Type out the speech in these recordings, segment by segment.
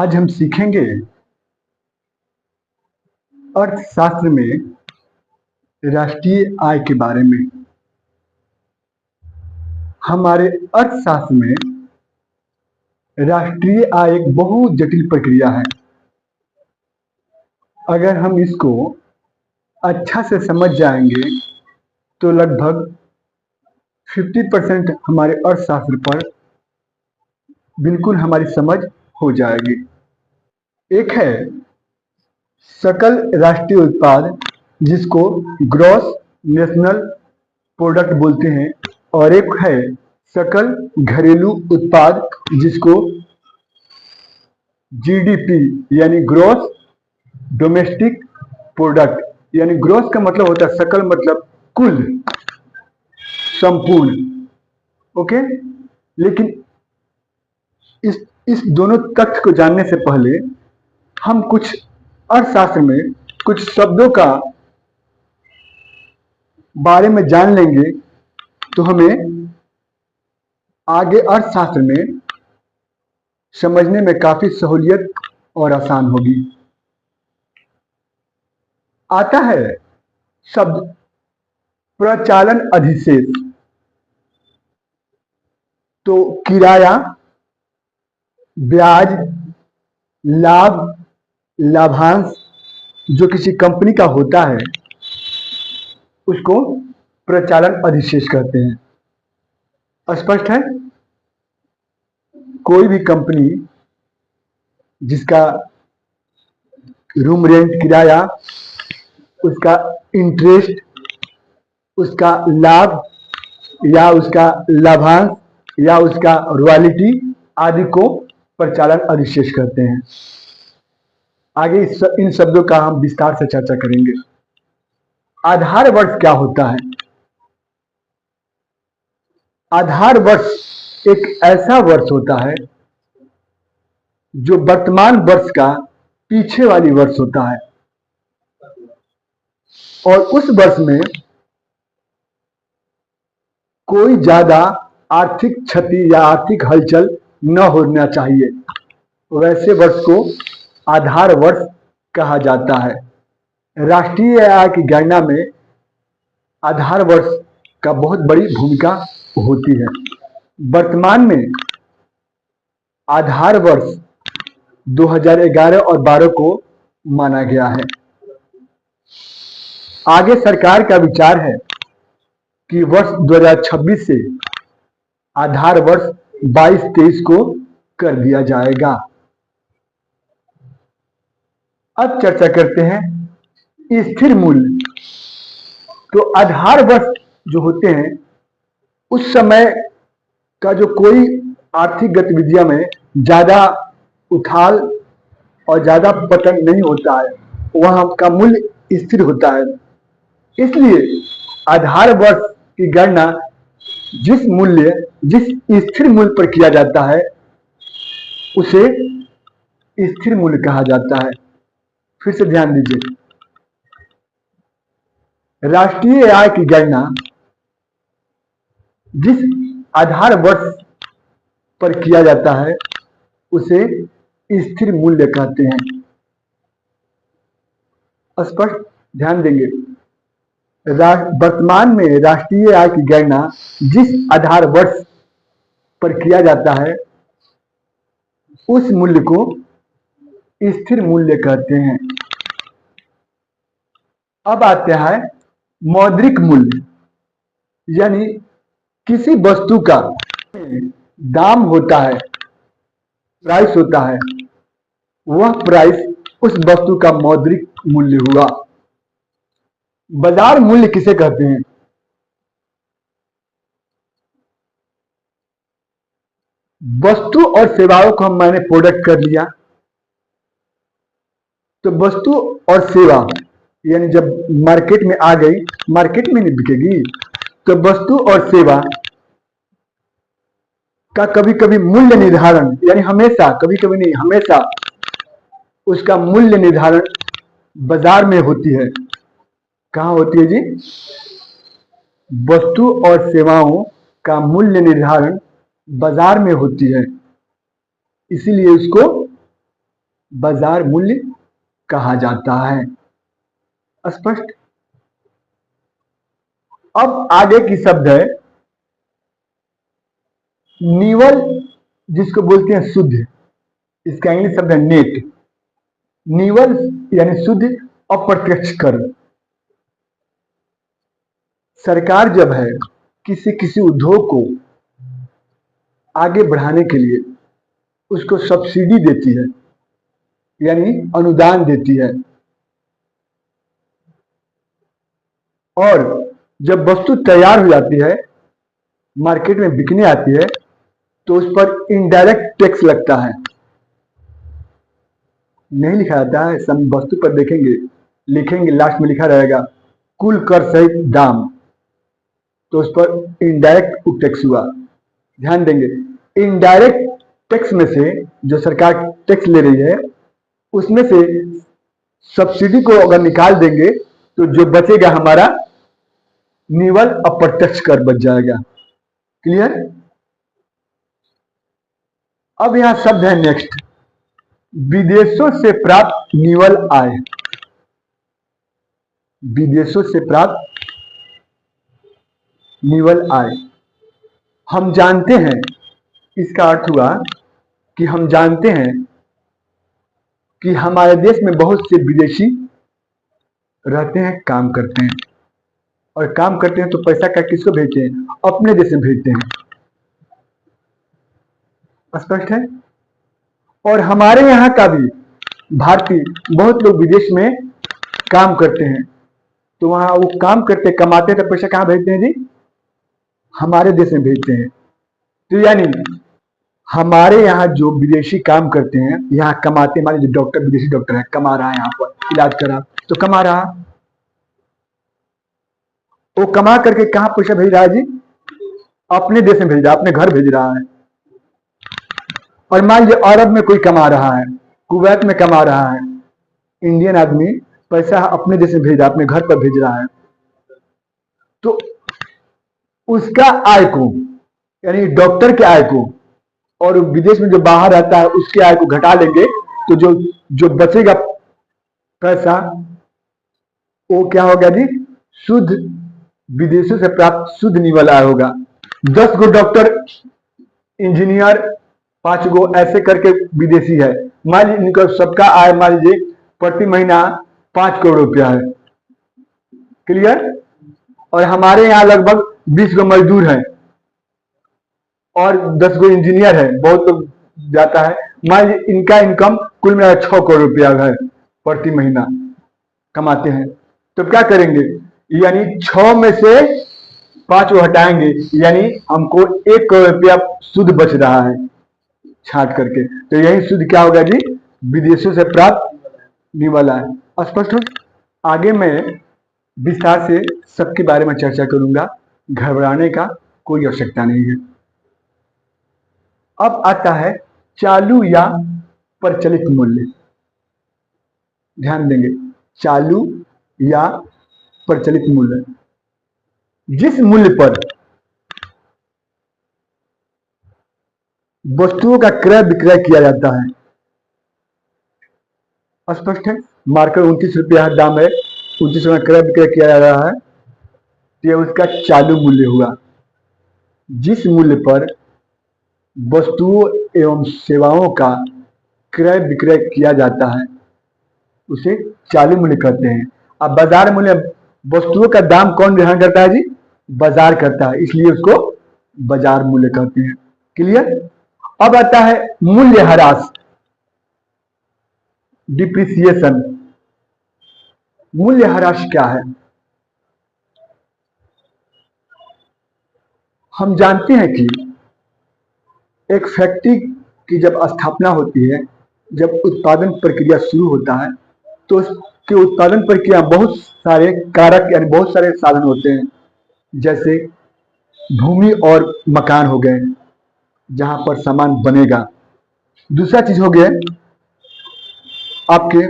आज हम सीखेंगे अर्थशास्त्र में राष्ट्रीय आय के बारे में। हमारे अर्थशास्त्र में राष्ट्रीय आय एक बहुत जटिल प्रक्रिया है। अगर हम इसको अच्छा से समझ जाएंगे तो लगभग 50% हमारे अर्थशास्त्र पर बिल्कुल हमारी समझ हो जाएगी। एक है सकल राष्ट्रीय उत्पाद, जिसको ग्रॉस नेशनल प्रोडक्ट बोलते हैं, और एक है सकल घरेलू उत्पाद, जिसको जीडीपी यानी ग्रॉस डोमेस्टिक प्रोडक्ट, यानी ग्रॉस का मतलब होता है सकल, मतलब कुल, संपूर्ण। ओके, लेकिन इस दोनों तथ्य को जानने से पहले हम कुछ अर्थशास्त्र में कुछ शब्दों का बारे में जान लेंगे तो हमें आगे अर्थशास्त्र में समझने में काफी सहूलियत और आसान होगी। आता है शब्द प्रचालन अधिशेष। तो किराया, ब्याज, लाभ, लाभांश जो किसी कंपनी का होता है उसको प्रचालन अधिशेष कहते हैं। स्पष्ट है? कोई भी कंपनी जिसका रूम रेंट, किराया, उसका इंटरेस्ट, उसका लाभ या उसका लाभांश या उसका रॉयल्टी आदि को प्रचालन अधिशेष कहते हैं। आगे इन शब्दों का हम विस्तार से चर्चा करेंगे। आधार वर्ष क्या होता है? आधार वर्ष एक ऐसा वर्ष होता है जो वर्तमान वर्ष का पीछे वाली वर्ष होता है, और उस वर्ष में कोई ज्यादा आर्थिक क्षति या आर्थिक हलचल न होना चाहिए। वैसे वर्ष को आधार वर्ष कहा जाता है। राष्ट्रीय आय की गणना में आधार वर्ष का बहुत बड़ी भूमिका होती है। वर्तमान में आधार वर्ष 2011 और 12 को माना गया है। आगे सरकार का विचार है कि वर्ष 2026 से आधार वर्ष 22-23 को कर दिया जाएगा। अब चर्चा करते हैं स्थिर मूल्य। तो आधार वर्ष जो होते हैं उस समय का जो कोई आर्थिक गतिविधियों में ज्यादा उछाल और ज्यादा पतन नहीं होता है, वहां का मूल्य स्थिर होता है। इसलिए आधार वर्ष की गणना जिस स्थिर मूल्य पर किया जाता है उसे स्थिर मूल्य कहा जाता है। फिर से ध्यान दीजिए, राष्ट्रीय आय की गणना जिस आधार वर्ष पर किया जाता है उसे स्थिर मूल्य कहते हैं। स्पष्ट ध्यान देंगे, वर्तमान में राष्ट्रीय आय की गणना जिस आधार वर्ष पर किया जाता है उस मूल्य को स्थिर मूल्य कहते हैं। अब आते हैं मौद्रिक मूल्य, यानी किसी वस्तु का दाम होता है, प्राइस होता है, वह प्राइस उस वस्तु का मौद्रिक मूल्य हुआ। बाजार मूल्य किसे कहते हैं? वस्तु और सेवाओं को मैंने प्रोडक्ट कर लिया, तो वस्तु और सेवा यानी जब मार्केट में आ गई, मार्केट में नहीं बिकेगी, तो वस्तु और सेवा का कभी कभी मूल्य निर्धारण, यानी हमेशा, कभी कभी नहीं हमेशा, उसका मूल्य निर्धारण बाजार में होती है। कहाँ होती है जी? वस्तु और सेवाओं का मूल्य निर्धारण बाजार में होती है, इसीलिए उसको बाजार मूल्य कहा जाता है। स्पष्ट। अब आगे की शब्द है निवल, जिसको बोलते हैं शुद्ध। इसका इंग्लिश शब्द है नेट। निवल यानी शुद्ध अप्रत्यक्ष कर। सरकार जब है किसी उद्योग को आगे बढ़ाने के लिए उसको सब्सिडी देती है, यानी अनुदान देती है, और जब वस्तु तैयार हो जाती है, मार्केट में बिकने आती है, तो उस पर इनडायरेक्ट टैक्स लगता है। नहीं लिखा जाता है, सब वस्तु पर देखेंगे, लिखेंगे, लास्ट में लिखा रहेगा कुल कर सहित दाम, तो उस पर इनडायरेक्ट टैक्स हुआ। ध्यान देंगे, इनडायरेक्ट टैक्स में से जो सरकार टैक्स ले रही है उसमें से सब्सिडी को अगर निकाल देंगे तो जो बचेगा हमारा निवल अप्रत्यक्ष कर बच जाएगा। क्लियर। अब यहां शब्द है नेक्स्ट, विदेशों से प्राप्त निवल आय। विदेशों से प्राप्त निवल आय। हम जानते हैं, इसका अर्थ हुआ कि हम जानते हैं कि हमारे देश में बहुत से विदेशी रहते हैं, काम करते हैं, और काम करते हैं तो पैसा का किसको भेजते हैं? अपने देश में भेजते हैं। स्पष्ट है। और हमारे यहाँ का भी भारतीय बहुत लोग विदेश में काम करते हैं, तो वहां वो काम करते कमाते हैं, तो पैसा कहाँ भेजते हैं जी? हमारे देश में भेजते हैं। तो यानी हमारे यहाँ जो विदेशी काम करते हैं, यहाँ कमाते, मान लीजिए डॉक्टर, विदेशी डॉक्टर है, कमा रहा है, यहाँ पर इलाज करा तो कमा रहा, वो कमा करके कहाँ पैसा भेज रहा है जी? अपने देश में भेज रहा है, अपने घर भेज रहा है। और मान लीजिए अरब में कोई कमा रहा है, कुवैत में कमा रहा है, इंडियन आदमी पैसा अपने देश में भेज रहा है, अपने घर पर भेज रहा है, तो उसका आय को, यानी डॉक्टर के आय को, और विदेश में जो बाहर रहता है उसके आय को घटा लेंगे, तो जो बचेगा पैसा वो क्या होगा जी? शुद्ध, विदेशों से प्राप्त शुद्ध निवल आय होगा। 10 गो डॉक्टर, इंजीनियर, 5 गो ऐसे करके विदेशी है, मान लीजिए इनका सबका आय मान लीजिए प्रति महीना 5 करोड़ रुपया है। क्लियर। और हमारे यहाँ लगभग 20 गो मजदूर हैं और 10 गो इंजीनियर है, बहुत लोग जाता है, मान लीजिए इनका इनकम कुल मिला 6 करोड़ रुपया है, प्रति महीना कमाते हैं। तो क्या करेंगे? यानी 6 में से 5 को हटाएंगे, यानी हमको 1 करोड़ रुपया शुद्ध बच रहा है छाट करके। तो यही शुद्ध क्या होगा जी? विदेशों से प्राप्त निवल आय। स्पष्ट हो? आगे मैं विस्तार से सबके बारे में चर्चा करूंगा, घबराने का कोई आवश्यकता नहीं है। अब आता है चालू या प्रचलित मूल्य। ध्यान देंगे, चालू या प्रचलित मूल्य, जिस मूल्य पर वस्तुओं का क्रय विक्रय किया जाता है। स्पष्ट है। मार्कर 29 रुपया दाम है, 29 रुपया क्रय विक्रय किया जा रहा है, तो यह उसका चालू मूल्य हुआ। जिस मूल्य पर वस्तुओं एवं सेवाओं का क्रय विक्रय किया जाता है उसे चालू मूल्य कहते हैं। अब बाजार मूल्य, वस्तुओं का दाम कौन निर्धारण करता है जी? बाजार करता है, इसलिए उसको बाजार मूल्य कहते हैं। क्लियर। अब आता है मूल्य ह्रास, डिप्रिसिएशन। मूल्य ह्रास क्या है? हम जानते हैं कि एक फैक्ट्री की जब स्थापना होती है, जब उत्पादन प्रक्रिया शुरू होता है, तो उसके उत्पादन प्रक्रिया बहुत सारे कारक यानी बहुत सारे साधन होते हैं, जैसे भूमि और मकान हो गए जहां पर सामान बनेगा। दूसरा चीज हो गया आपके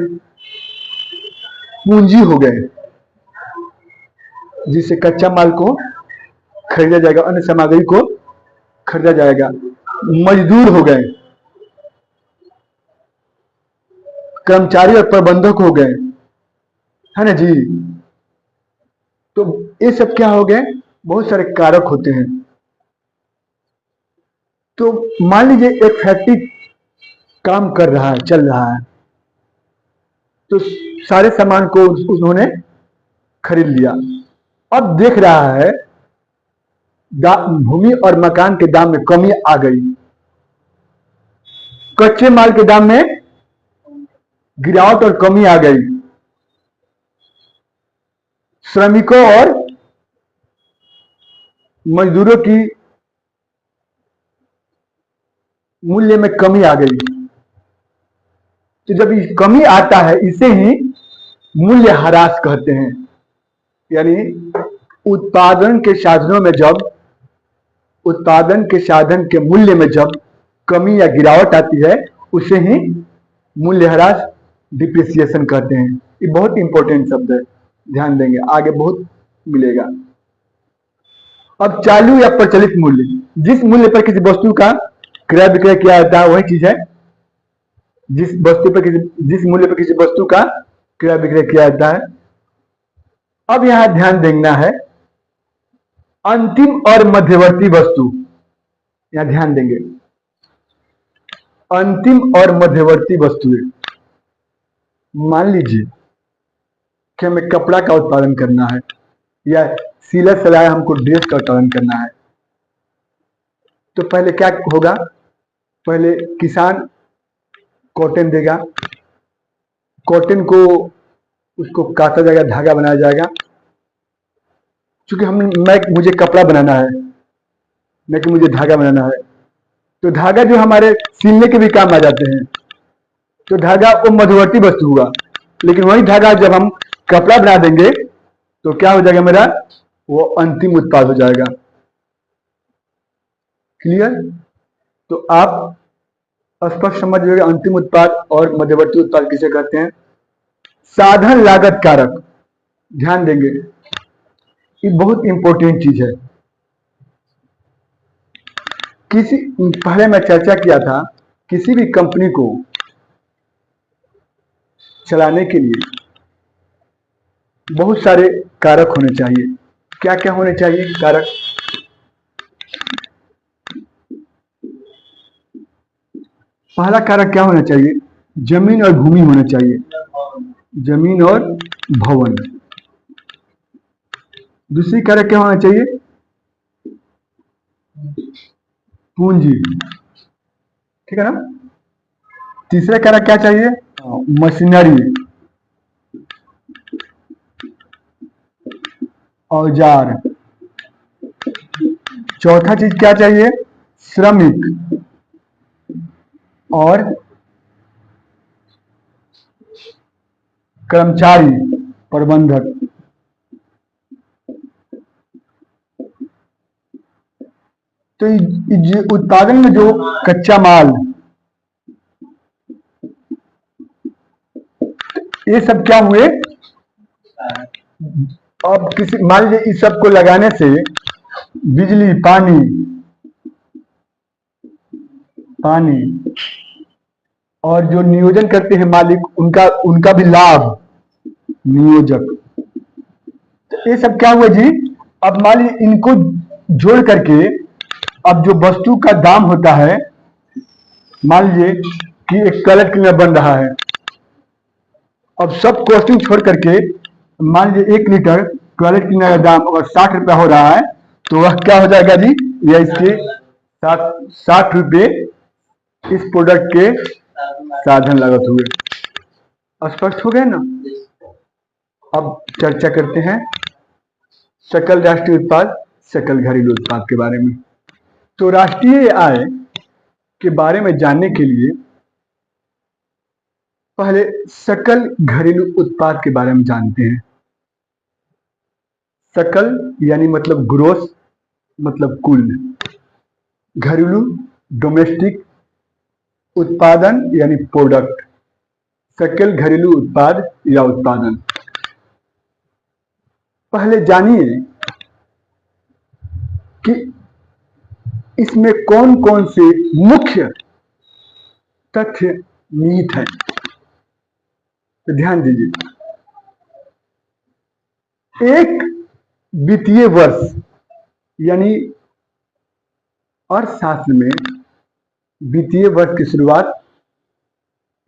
पूंजी हो गए, जिससे कच्चा माल को खरीदा जाएगा, अन्य सामग्री को खरीदा जाएगा। मजदूर हो गए, कर्मचारी और प्रबंधक हो गए, है ना जी। तो ये सब क्या हो गए, बहुत सारे कारक होते हैं। तो मान लीजिए एक फैक्ट्री काम कर रहा है, चल रहा है, तो सारे सामान को उन्होंने खरीद लिया। अब देख रहा है भूमि और मकान के दाम में कमी आ गई, कच्चे माल के दाम में गिरावट और कमी आ गई, श्रमिकों और मजदूरों की मूल्य में कमी आ गई। तो जब कमी आता है, इसे ही मूल्य ह्रास कहते हैं। यानी उत्पादन के साधनों में जब उत्पादन के साधन के मूल्य में जब कमी या गिरावट आती है, उसे ही मूल्यह्रास डिप्रिसिएशन कहते हैं। ये बहुत इंपॉर्टेंट शब्द है, ध्यान देंगे, आगे बहुत मिलेगा। अब चालू या प्रचलित मूल्य, जिस मूल्य पर किसी वस्तु का क्रय विक्रय किया जाता है वही चीज है। जिस मूल्य पर किसी वस्तु का क्रय विक्रय किया जाता है। अब यहां ध्यान देना है अंतिम और मध्यवर्ती वस्तु, यहां ध्यान देंगे अंतिम और मध्यवर्ती वस्तुएं। मान लीजिए कि हमें कपड़ा का उत्पादन करना है या सिला सलाया हमको ड्रेस का उत्पादन करना है, तो पहले क्या होगा, पहले किसान कॉटन देगा, कॉटन को उसको काटा जाएगा, धागा बनाया जाएगा। क्योंकि मुझे कपड़ा बनाना है, न कि मुझे धागा बनाना है, तो धागा जो हमारे सिलने के भी काम आ जाते हैं, तो धागा वो मध्यवर्ती वस्तु हुआ। लेकिन वही धागा जब हम कपड़ा बना देंगे तो क्या हो जाएगा मेरा, वो अंतिम उत्पाद हो जाएगा। क्लियर? तो आप स्पष्ट समझ लीजिएगा अंतिम उत्पाद और मध्यवर्ती उत्पाद किसे कहते हैं। साधन लागत कारक, ध्यान देंगे, ये बहुत इंपॉर्टेंट चीज है। पहले मैं चर्चा किया था, किसी भी कंपनी को चलाने के लिए बहुत सारे कारक होने चाहिए। क्या क्या होने चाहिए कारक? पहला कारक क्या होना चाहिए, जमीन और भूमि होना चाहिए, जमीन और भवन। दूसरी कारक क्या होना चाहिए, पूंजी, ठीक है ना। तीसरा कारक क्या चाहिए, मशीनरी, औजार। चौथा चीज क्या चाहिए, श्रमिक और कर्मचारी, प्रबंधक। तो उत्पादन में जो कच्चा माल, ये सब क्या हुए, अब किसी मान लीजिए इस सब को लगाने से बिजली, पानी और जो नियोजन करते हैं मालिक, उनका भी लाभ, नियोजक। तो ये सब क्या हुआ जी, अब मान लीजिए इनको जोड़ करके अब जो वस्तु का दाम होता है, मान लीजिए कि एक टॉयलेट क्लीनर बन रहा है, अब सब कॉस्टिंग छोड़ करके मान लीजिए 1 लीटर टॉयलेट क्लीनर का दाम अगर 60 रुपया हो रहा है, तो वह क्या हो जाएगा जी, यह इसके 60 रुपये इस प्रोडक्ट के साधन लागत हुए। स्पष्ट हो गए ना। अब चर्चा करते हैं सकल राष्ट्रीय उत्पाद, सकल घरेलू उत्पाद के बारे में। तो राष्ट्रीय आय के बारे में जानने के लिए पहले सकल घरेलू उत्पाद के बारे में जानते हैं। सकल यानी मतलब ग्रोस, मतलब कुल, घरेलू डोमेस्टिक, उत्पादन यानी प्रोडक्ट, सकल घरेलू उत्पाद या उत्पादन। पहले जानिए कि इसमें कौन कौन से मुख्य तथ्य निहित हैं। तो ध्यान दीजिए, एक वित्तीय वर्ष यानी अर्थशास्त्र में वित्तीय वर्ष की शुरुआत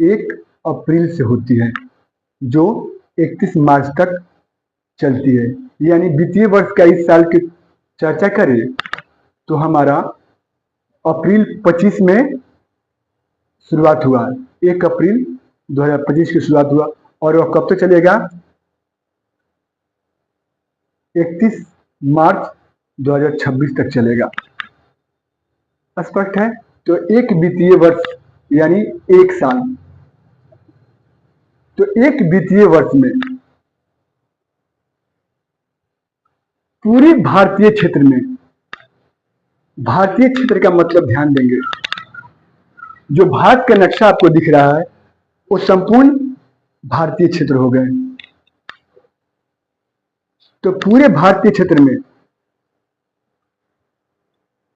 1 अप्रैल से होती है जो 31 मार्च तक चलती है। यानी वित्तीय वर्ष का इस साल की चर्चा करें तो हमारा अप्रैल 25 में शुरुआत हुआ, 1 अप्रैल 2025 की शुरुआत हुआ और वह कब तक चलेगा? 31 मार्च 2026 तक चलेगा। स्पष्ट है? तो एक वित्तीय वर्ष यानी 1 साल। तो एक वित्तीय वर्ष में पूरी भारतीय क्षेत्र में, भारतीय क्षेत्र का मतलब ध्यान देंगे, जो भारत का नक्शा आपको दिख रहा है वो संपूर्ण भारतीय क्षेत्र हो गए। तो पूरे भारतीय क्षेत्र में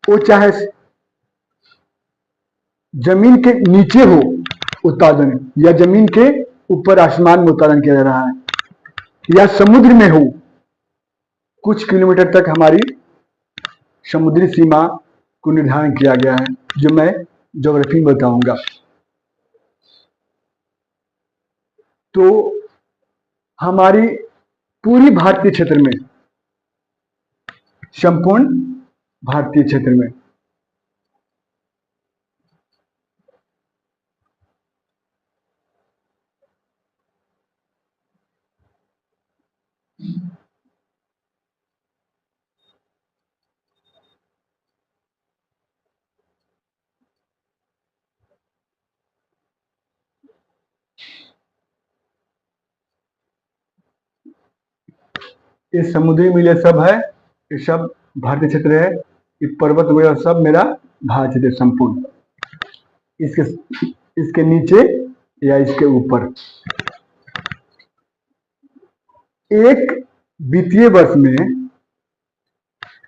वो चाहे जमीन के नीचे हो उत्पादन या जमीन के ऊपर आसमान में उत्पादन किया जा रहा है या समुद्र में हो, कुछ किलोमीटर तक हमारी समुद्री सीमा को निर्धारण किया गया है जो मैं ज्योग्राफी में बताऊंगा। तो हमारी पूरी भारतीय क्षेत्र में, संपूर्ण भारतीय क्षेत्र में ये समुद्री मिल सब है, ये सब भारतीय क्षेत्र है, ये पर्वत वगैरह सब मेरा भारत क्षेत्र संपूर्ण। इसके नीचे या इसके ऊपर एक वित्तीय वर्ष में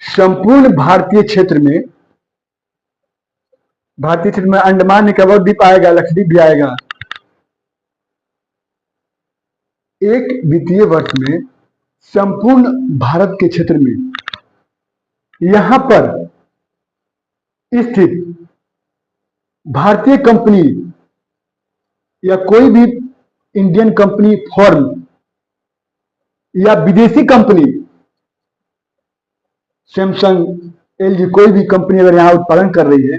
संपूर्ण भारतीय क्षेत्र में, भारतीय क्षेत्र में अंडमान निकोबार द्वीप आएगा, लक्षद्वीप भी आएगा। एक वित्तीय वर्ष में संपूर्ण भारत के क्षेत्र में यहां पर स्थित भारतीय कंपनी या कोई भी इंडियन कंपनी फर्म या विदेशी कंपनी, सैमसंग, एलजी, कोई भी कंपनी अगर यहां उत्पादन कर रही है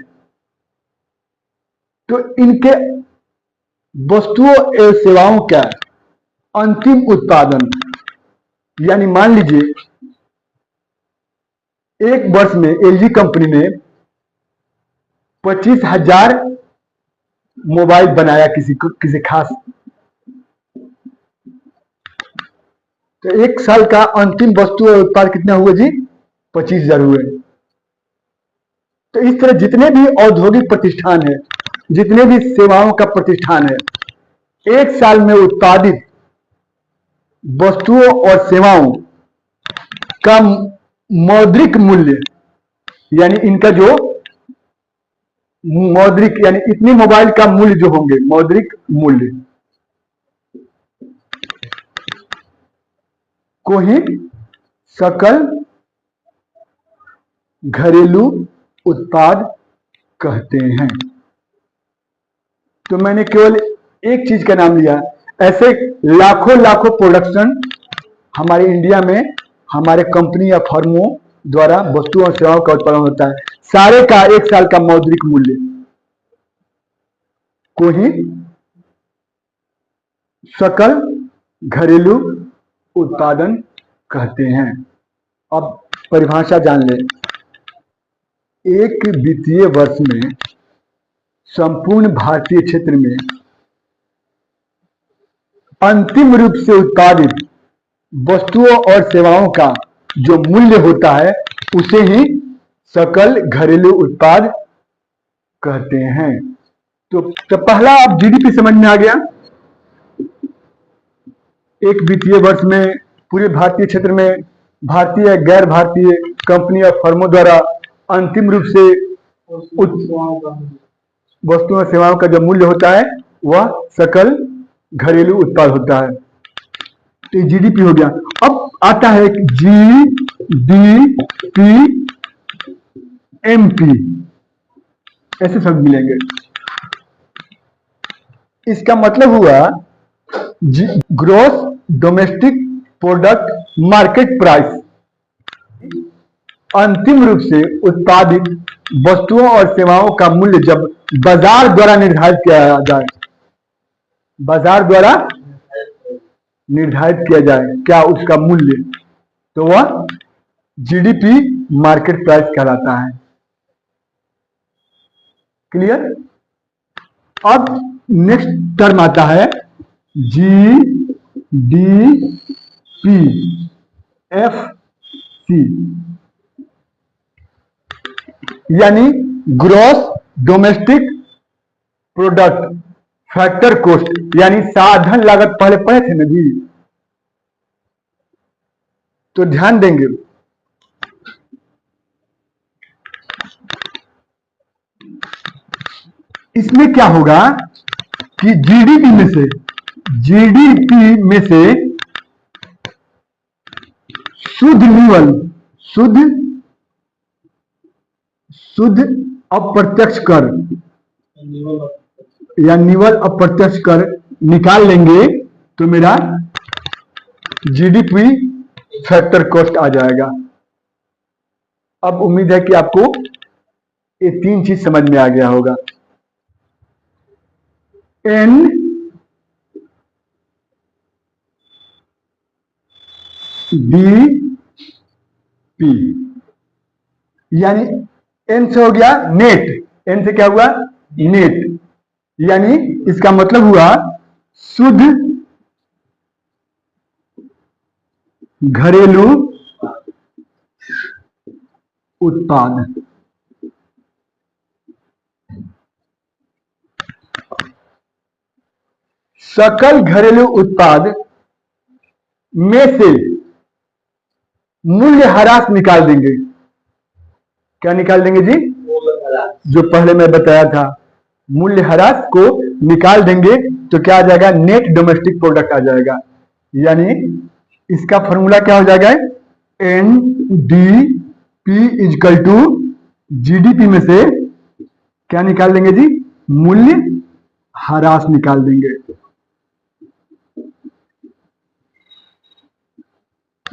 तो इनके वस्तुओं एवं सेवाओं का अंतिम उत्पादन, यानी मान लीजिए एक वर्ष में एलजी कंपनी ने 25,000 मोबाइल बनाया किसी खास, तो एक साल का अंतिम वस्तु और उत्पाद कितना हुआ जी? 25,000 हुए। तो इस तरह जितने भी औद्योगिक प्रतिष्ठान है, जितने भी सेवाओं का प्रतिष्ठान है, एक साल में उत्पादित वस्तुओं और सेवाओं का मौद्रिक मूल्य, यानी इनका जो मौद्रिक, यानी इतने मोबाइल का मूल्य जो होंगे, मौद्रिक मूल्य को ही सकल घरेलू उत्पाद कहते हैं। तो मैंने केवल एक चीज का नाम लिया, ऐसे लाखों लाखों प्रोडक्शन हमारे इंडिया में हमारे कंपनी या फर्मों द्वारा वस्तुओं और सेवाओं का उत्पादन होता है। सारे का एक साल का मौद्रिक मूल्य को ही सकल घरेलू उत्पादन कहते हैं। अब परिभाषा जान लें। एक वित्तीय वर्ष में संपूर्ण भारतीय क्षेत्र में अंतिम रूप से उत्पादित वस्तुओं और सेवाओं का जो मूल्य होता है उसे ही सकल घरेलू उत्पाद कहते हैं। तो पहला आप जीडीपी समझ में आ गया। एक वित्तीय वर्ष में पूरे भारतीय क्षेत्र में भारतीय गैर भारतीय कंपनी या फर्मों द्वारा अंतिम रूप से वस्तुओं और सेवाओं का जो मूल्य होता है वह सकल घरेलू उत्पाद होता है। तो जीडीपी हो गया। अब आता है जीडीपी एमपी, ऐसे शब्द मिलेंगे। इसका मतलब हुआ gross domestic product market price, अंतिम रूप से उत्पादित वस्तुओं और सेवाओं का मूल्य जब बाजार द्वारा निर्धारित किया जाए, बाजार द्वारा निर्धारित किया जाए क्या उसका मूल्य, तो वह जीडीपी मार्केट प्राइस कहलाता है। क्लियर। अब नेक्स्ट टर्म आता है जीडीपी एफसी, यानी gross domestic product factor cost, यानी साधन लागत। पहले पढ़े थे ना जी, तो ध्यान देंगे। इसमें क्या होगा कि जीडीपी में से शुद्ध अप्रत्यक्ष कर या निवल अप्रत्यक्ष कर निकाल लेंगे तो मेरा जीडीपी फैक्टर कॉस्ट आ जाएगा। अब उम्मीद है कि आपको ये तीन चीज समझ में आ गया होगा। एन डी पी, यानी एन से हो गया नेट, एन से क्या हुआ नेट, यानी इसका मतलब हुआ शुद्ध घरेलू उत्पाद। सकल घरेलू उत्पाद में से मूल्य ह्रास निकाल देंगे। क्या निकाल देंगे जी? जो पहले मैं बताया था, मूल्य ह्रास को निकाल देंगे तो क्या आ जाएगा? नेट डोमेस्टिक प्रोडक्ट आ जाएगा। यानी इसका फॉर्मूला क्या हो जाएगा? N D P is equal to GDP में से क्या निकाल देंगे जी? मूल्य ह्रास निकाल देंगे।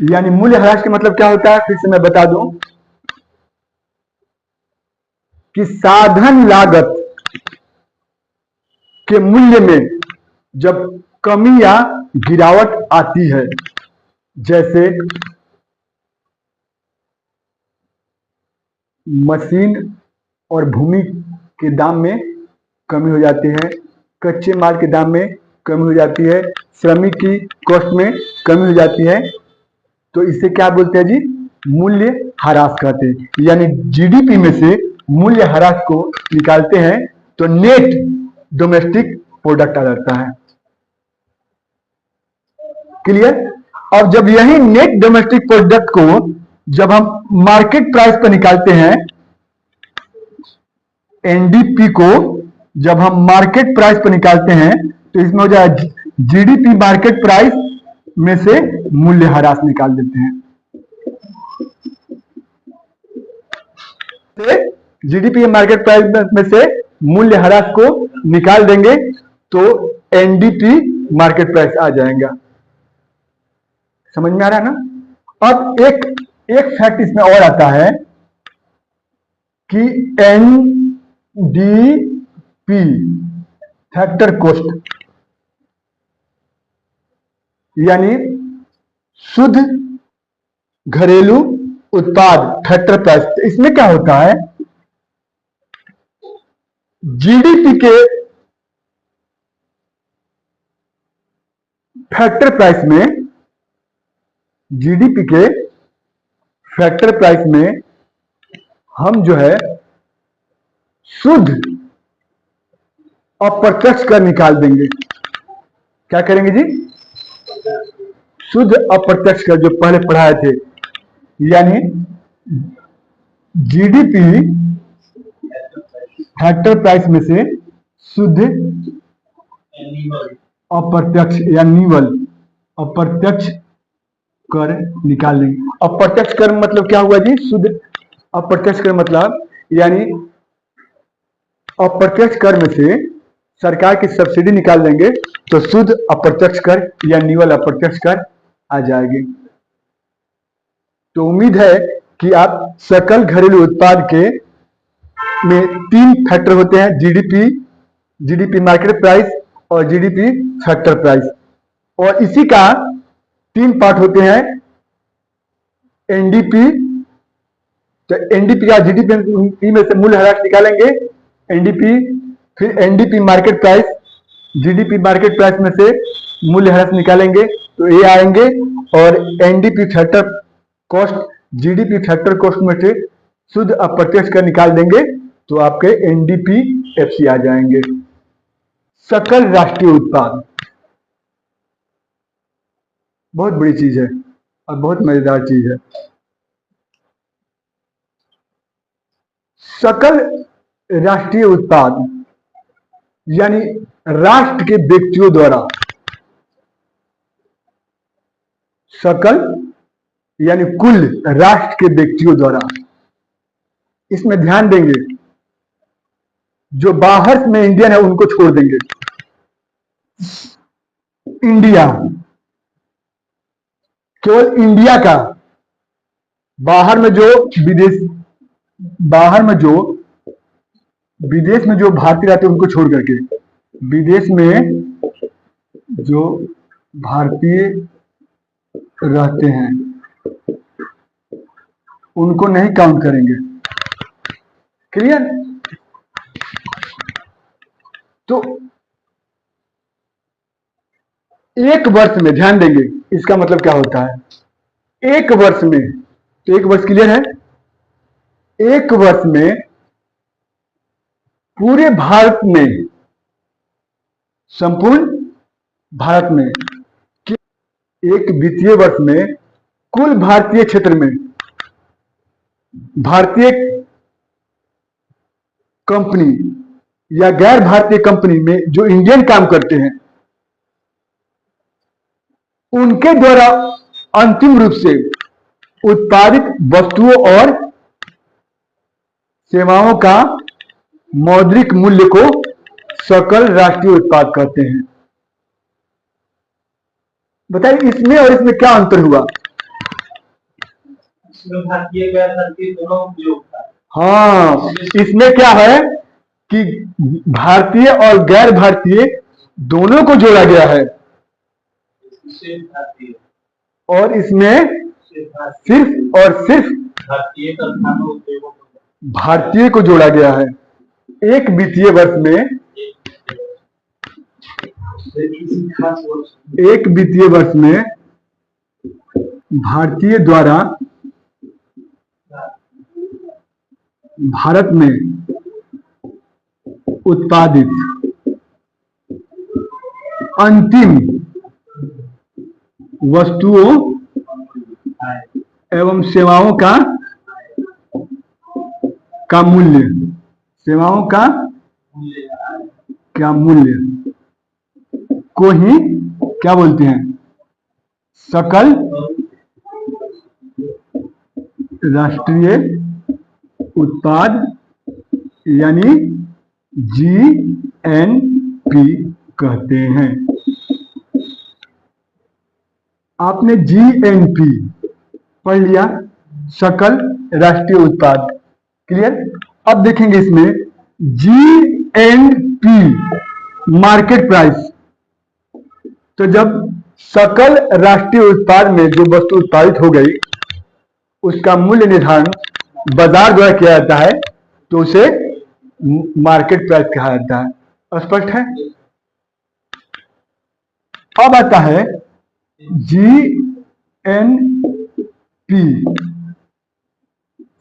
यानी मूल्य ह्रास का मतलब क्या होता है, फिर से मैं बता दूं कि साधन लागत के मूल्य में जब कमी या गिरावट आती है, जैसे मशीन और भूमि के दाम में कमी हो जाती है, कच्चे माल के दाम में कमी हो जाती है, श्रमिक की कॉस्ट में कमी हो जाती है, तो इसे क्या बोलते हैं जी? मूल्य ह्रास कहते हैं। यानी जीडीपी में से मूल्य ह्रास को निकालते हैं तो नेट डोमेस्टिक प्रोडक्ट आ जाता है। क्लियर। अब जब यही नेट डोमेस्टिक प्रोडक्ट को जब हम मार्केट प्राइस पर निकालते हैं, एनडीपी को जब हम मार्केट प्राइस पर निकालते हैं तो इसमें हो जाए जीडीपी मार्केट प्राइस में से मूल्य ह्रास निकाल देते हैं। जीडीपी मार्केट प्राइस में से मूल्य ह्रास को निकाल देंगे तो एनडीपी मार्केट प्राइस आ जाएगा। समझ में आ रहा है ना। अब एक फैक्ट इसमें और आता है कि एनडीपी फैक्टर कॉस्ट, यानी शुद्ध घरेलू उत्पाद फैक्टर प्राइस। इसमें क्या होता है? जीडीपी के फैक्टर प्राइस में, जीडीपी के फैक्टर प्राइस में हम जो है शुद्ध अप्रत्यक्ष कर निकाल देंगे। क्या करेंगे जी? शुद्ध अप्रत्यक्ष कर, जो पहले पढ़ाए थे। यानी जीडीपी फैक्टर प्राइस में से शुद्ध अप्रत्यक्ष या निवल अप्रत्यक्ष कर निकाल लेंगे। अप्रत्यक्ष कर मतलब क्या हुआ जी? शुद्ध अप्रत्यक्ष कर मतलब यानी अप्रत्यक्ष कर में से सरकार की सब्सिडी निकाल देंगे तो शुद्ध अप्रत्यक्ष कर या निवल अप्रत्यक्ष कर आ जाएगी। तो उम्मीद है कि आप सकल घरेलू उत्पाद के में 3 फैक्टर होते हैं, जीडीपी, जीडीपी मार्केट प्राइस और जीडीपी फैक्टर प्राइस, और इसी का 3 पार्ट होते हैं, एनडीपी। तो एनडीपी या जीडीपी में से मूल्य ह्रास निकालेंगे, एनडीपी, फिर NDP market price, GDP market price में से मूल्य ह्रास निकालेंगे तो ये आएंगे, और NDP factor cost, GDP factor cost में से शुद्ध अप्रत्यक्ष कर निकाल देंगे तो आपके एनडीपी एफसी आ जाएंगे। सकल राष्ट्रीय उत्पाद बहुत बड़ी चीज है और बहुत मजेदार चीज है। सकल राष्ट्रीय उत्पाद यानी राष्ट्र के व्यक्तियों द्वारा, सकल यानी कुल राष्ट्र के व्यक्तियों द्वारा। इसमें ध्यान देंगे, जो बाहर में इंडियन है उनको छोड़ देंगे। इंडिया, केवल इंडिया का, बाहर में जो विदेश, बाहर में जो विदेश में जो भारतीय रहते हैं उनको छोड़ करके, विदेश में जो भारतीय रहते हैं उनको नहीं काउंट करेंगे। क्लियर? तो एक वर्ष में, ध्यान देंगे इसका मतलब क्या होता है, एक वर्ष में, तो एक वर्ष क्लियर है, एक वर्ष में पूरे भारत में, संपूर्ण भारत में, एक वित्तीय वर्ष में कुल भारतीय क्षेत्र में भारतीय कंपनी या गैर भारतीय कंपनी में जो इंडियन काम करते हैं उनके द्वारा अंतिम रूप से उत्पादित वस्तुओं और सेवाओं का मौद्रिक मूल्य को सकल राष्ट्रीय उत्पाद कहते हैं। बताइए इसमें और इसमें क्या अंतर हुआ? इसमें भारतीय गैर भारतीय दोनों उपयोग था। हाँ, इसमें क्या है कि भारतीय और गैर भारतीय दोनों को जोड़ा गया है, और इसमें सिर्फ और सिर्फ भारतीय को जोड़ा गया है। एक वित्तीय वर्ष में, एक वित्तीय वर्ष में भारतीय द्वारा भारत में उत्पादित अंतिम वस्तुओं एवं सेवाओं का मूल्य, सेवाओं का क्या मूल्य को ही क्या बोलते हैं? सकल राष्ट्रीय उत्पाद यानी जीएनपी कहते हैं। आपने जीएनपी पढ़ लिया, सकल राष्ट्रीय उत्पाद, क्लियर? अब देखेंगे इसमें जीएनपी मार्केट प्राइस। तो जब सकल राष्ट्रीय उत्पाद में जो वस्तु उत्पादित हो गई उसका मूल्य निर्धारण बाजार द्वारा किया जाता है तो उसे मार्केट प्राइस कहा जाता है। स्पष्ट है? अब आता है जीएनपी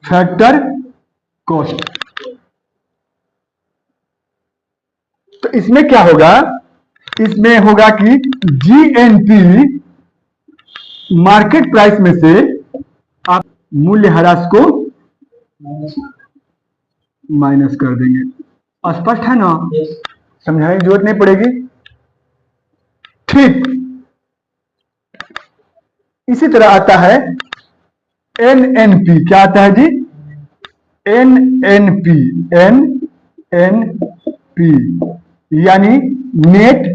फैक्टर कॉस्ट। तो इसमें क्या होगा? इसमें होगा कि जीएनपी मार्केट प्राइस में से आप मूल्य ह्रास को माइनस कर देंगे। स्पष्ट है ना? समझाने की जरूरत नहीं पड़ेगी। ठीक इसी तरह आता है एनएनपी। क्या आता है जी? एनएनपी। एनएनपी यानी नेट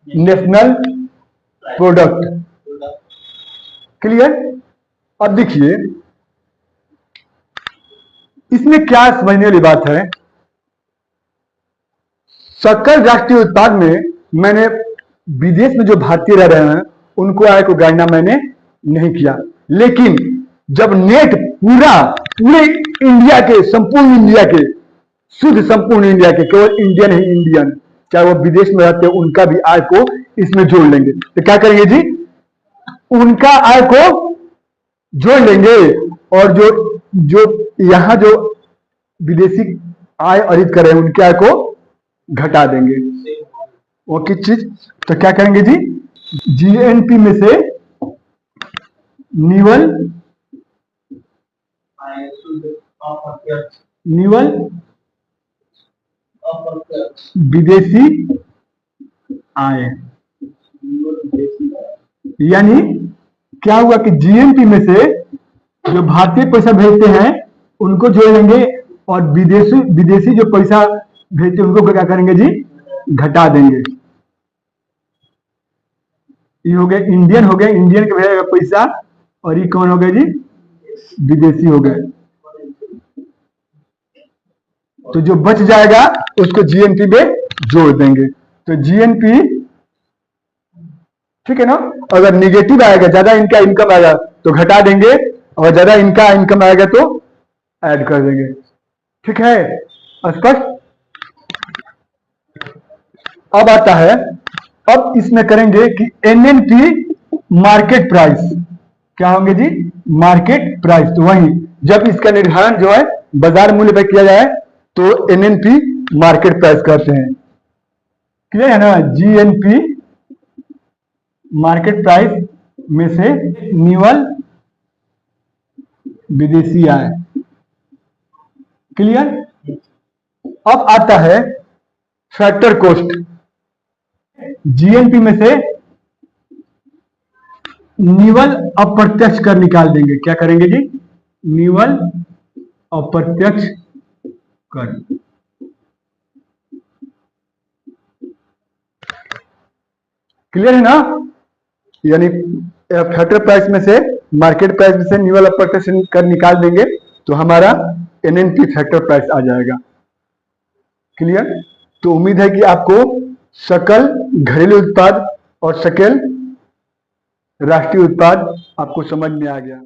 नेशनल प्रोडक्ट। क्लियर? अब देखिए इसमें क्या समझने वाली बात है। सकल राष्ट्रीय उत्पाद में मैंने विदेश में जो भारतीय रह रहे हैं उनको आय को गणना मैंने नहीं किया, लेकिन जब नेट पूरे इंडिया के, संपूर्ण इंडिया के, शुद्ध संपूर्ण इंडिया के, केवल इंडियन ही इंडियन, चाहे वो विदेश में रहते हैं, उनका भी आय को इसमें जोड़ लेंगे। तो क्या करेंगे जी? उनका आय को जोड़ लेंगे और जो यहां जो विदेशी आय अर्जित कर रहे हैं उनके आय को घटा देंगे। वो किस चीज? तो क्या करेंगे जी? जीएनपी में से निवल विदेशी आय। यानी क्या हुआ कि जीएनपी में से जो भारतीय पैसा भेजते हैं उनको जोड़ लेंगे और विदेशी जो पैसा भेजते हैं उनको क्या करेंगे जी? घटा देंगे। ये हो गया इंडियन, हो गया इंडियन के भेजा पैसा, और ये कौन हो गया जी? विदेशी हो गए। तो जो बच जाएगा उसको जीएनपी में जोड़ देंगे। तो जीएनपी ठीक है ना। अगर निगेटिव आएगा, ज्यादा इनका इनकम आएगा तो घटा देंगे, और ज्यादा इनका इनकम आएगा तो ऐड कर देंगे। ठीक है, स्पष्ट? अब आता है, अब इसमें करेंगे कि एनएनपी मार्केट प्राइस। क्या होंगे जी? Market price. तो वही जब इसका निर्धारण जो है बाजार मूल्य पर किया जाए तो एनएनपी मार्केट प्राइस कहते हैं। क्लियर है ना? जीएनपी मार्केट प्राइस में से निवल विदेशी आय। क्लियर? अब आता है फैक्टर कॉस्ट। जीएनपी में से निवल अप्रत्यक्ष कर निकाल देंगे। क्या करेंगे जी? निवल अप्रत्यक्ष कर। क्लियर है ना? यानी फैक्टर प्राइस में से, मार्केट प्राइस में से निवल अप्रत्यक्ष कर निकाल देंगे तो हमारा एनएनपी फैक्टर प्राइस आ जाएगा। क्लियर? तो उम्मीद है कि आपको सकल घरेलू उत्पाद और सकल राष्ट्रीय उत्पाद आपको समझ में आ गया।